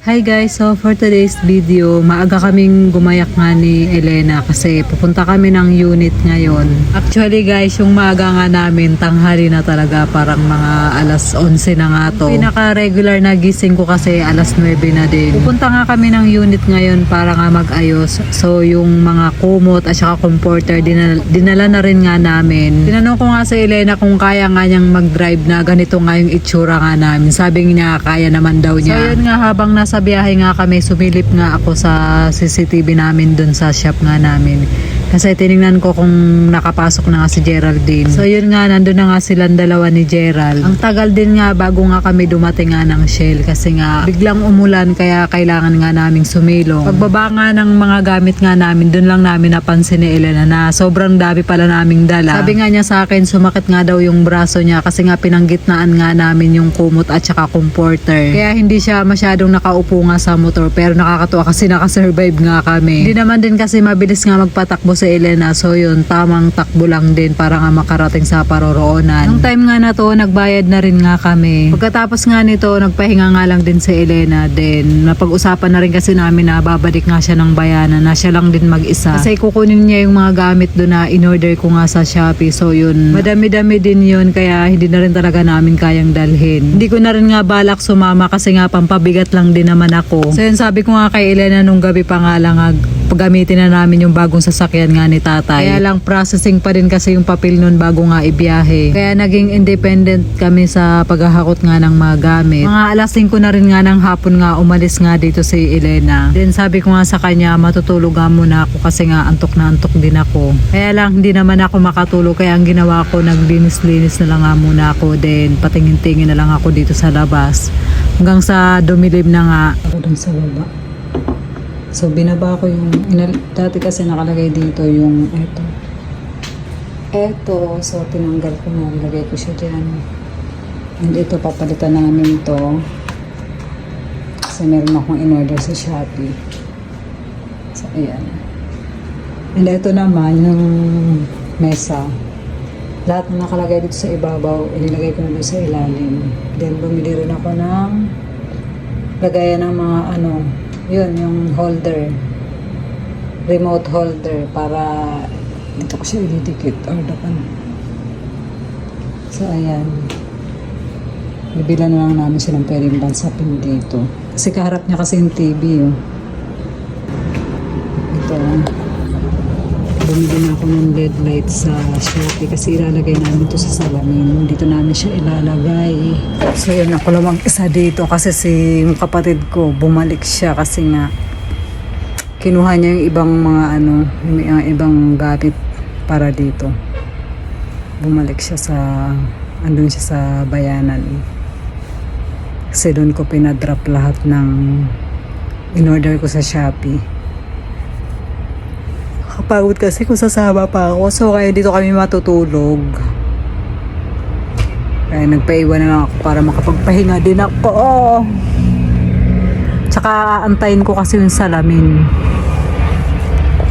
Hi guys, so for today's video, maaga kaming gumayak nga ni Elena kasi pupunta kami ng unit ngayon. Actually guys, yung maaga nga namin, tanghali na talaga, parang mga alas 11 na nga to. Pinaka-regular na gising ko kasi alas 9 na din. Pupunta nga kami ng unit ngayon para nga mag-ayos. So yung mga kumot at saka comforter, dinala na rin nga namin. Tinanong ko nga sa Elena kung kaya nga niyang mag-drive na ganito nga yung itsura nga namin. Sabi niya, kaya naman daw niya. So yun nga, habang nasa biyahe nga kami, sumilip nga ako sa CCTV namin dun sa shop nga namin. Kasi tinignan ko kung nakapasok na nga si Geraldine. So yun nga, nandun na nga silang dalawa ni Gerald. Ang tagal din nga bago nga kami dumating nga ng Shell kasi nga biglang umulan kaya kailangan nga naming sumilong. Pagbaba nga ng mga gamit nga namin, dun lang namin napansin ni Elena na sobrang dami pala naming dala. Sabi nga niya sa akin, sumakit nga daw yung braso niya kasi nga pinanggitnaan nga namin yung kumot at saka comforter. Kaya hindi siya masyadong nakaupo nga sa motor, pero nakakatuwa kasi nakasurvive nga kami. Hindi naman din kasi mabilis nga magpatakbo si Elena, so yun, tamang takbo lang din para nga makarating sa paroroonan. Nung time nga na to, nagbayad na rin nga kami. Pagkatapos nga nito, nagpahinga nga lang din si Elena. Then napag-usapan na rin kasi namin na babalik nga siya ng bayanan, na siya lang din mag-isa. Kasi kukunin niya yung mga gamit doon na in-order ko nga sa Shopee. So yun, madami-dami din yun, kaya hindi na rin talaga namin kayang dalhin. Hindi ko na rin nga balak sumama kasi nga pampabigat lang din naman ako. So yun, sabi ko nga kay Elena nung gabi pa nga lang, paggamitin na namin yung bagong sasakyan nga ni tatay. Kaya lang processing pa rin kasi yung papel nun bago nga ibiyahe. Kaya naging independent kami sa paghahakot nga ng mga gamit. Mga alas 5 na rin nga ng hapon nga umalis nga dito si Elena. Then sabi ko nga sa kanya, matutulog nga muna ako kasi nga antok na antok din ako. Kaya lang hindi naman ako makatulog, kaya ang ginawa ko, naglinis-linis na lang nga muna ako. Then patingin-tingin na lang ako dito sa labas. Hanggang sa dumilim na nga. Ako dun sa baba. So binaba ko yung, dati kasi nakalagay dito yung eto, so tinanggal ko na, lagay ko siya dyan. And ito, papalitan namin to kasi meron akong in-order sa Shopee. So ayan. And ito naman yung mesa, lahat na nakalagay dito sa ibabaw, inilagay ko na dito sa ilalim. Then bumili rin ako ng lagayan ng mga yun, yung holder, remote holder, para dito ko siya ididikit or dapan. So ayan, bibila na lang namin siya ng pwedeng bansapin dito kasi kaharap niya kasi yung TV. Ito, bumili na ako ng LED light sa Shopee kasi ilalagay namin ito sa salamin. Dito namin siya ilalagay. So yun, ako lang isa dito kasi si kapatid ko bumalik siya kasi nga kinuha niya yung ibang mga yung ibang gamit para dito. Bumalik siya andun siya sa bayanan. Kasi doon ko pinadrop lahat ng in-order ko sa Shopee. Kapagod kasi kung sasama pa ako. So kaya dito kami matutulog. Kaya nagpaiwan na lang ako para makapagpahinga din ako. Tsaka antayin ko kasi yung salamin.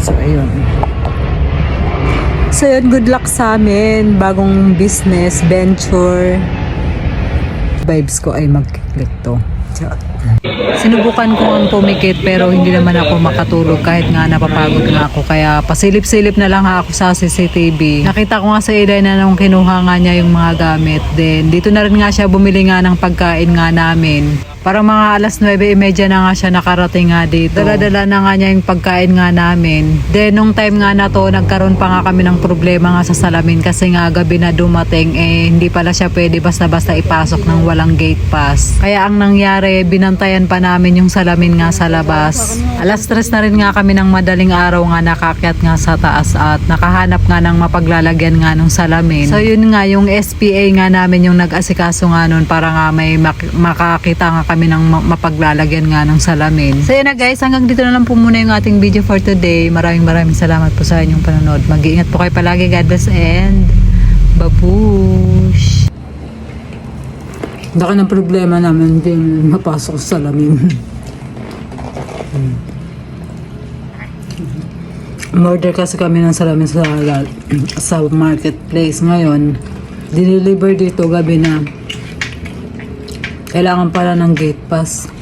So ayun. So yun, good luck sa amin. Bagong business, venture. Vibes ko ay mag-click to. Sinubukan ko ang pumikit pero hindi naman ako makatulog kahit nga napapagod nga ako, kaya pasilip-silip na lang ako sa CCTV. Nakita ko nga sa Elena nung kinuha nga niya yung mga gamit. Then dito na rin nga siya bumili nga ng pagkain nga namin. Parang mga alas 9:30 na nga siya nakarating nga dito. Dala-dala na nga niya yung pagkain nga namin. Then nung time nga na to, nagkaroon pa nga kami ng problema nga sa salamin kasi nga gabi na dumating, hindi pala siya pwede basta-basta ipasok ng walang gate pass. Kaya ang nangyari, binantayan pa namin yung salamin nga sa labas. Alas 3 na rin nga kami ng madaling araw nga nakakyat nga sa taas at nakahanap nga ng mapaglalagyan nga ng salamin. So yun nga, yung SPA nga namin yung nag-asikaso nga nun para nga may makakita nga kami ng mapaglalagyan nga ng salamin. So yun na guys, hanggang dito na lang po muna yung ating video for today. Maraming salamat po sa inyong panonood. Mag-iingat po kayo palagi. God bless and babush! Baka ng problema namin din mapasok sa salamin. Order kasi kami ng salamin sa marketplace ngayon. Dineliver dito gabi na. Kailangan pala ng gate pass.